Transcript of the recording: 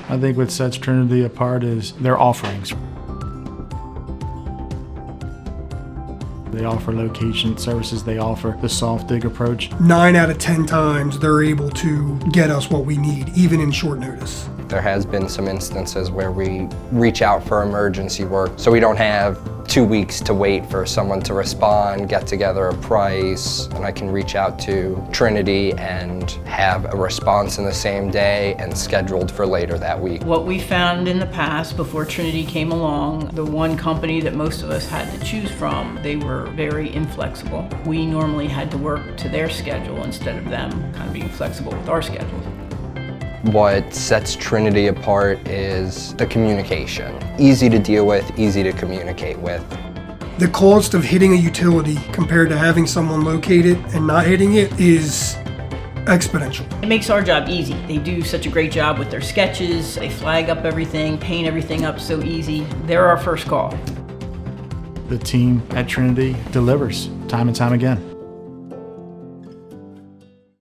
I think what sets Trinity apart is their offerings. They offer location services, they offer the soft dig approach. 9 out of 10 times they're able to get us what we need, even in short notice. There has been some instances where we reach out for emergency work, so we don't have 2 weeks to wait for someone to respond, get together a price, and I can reach out to Trinity and have a response in the same day and scheduled for later that week. What we found in the past, before Trinity came along, the one company that most of us had to choose from, they were very inflexible. We normally had to work to their schedule instead of them kind of being flexible with our schedules. What sets Trinity apart is the communication. Easy to deal with, easy to communicate with. The cost of hitting a utility compared to having someone locate it and not hitting it is exponential. It makes our job easy. They do such a great job with their sketches. They flag up everything, paint everything up so easy. They're our first call. The team at Trinity delivers time and time again.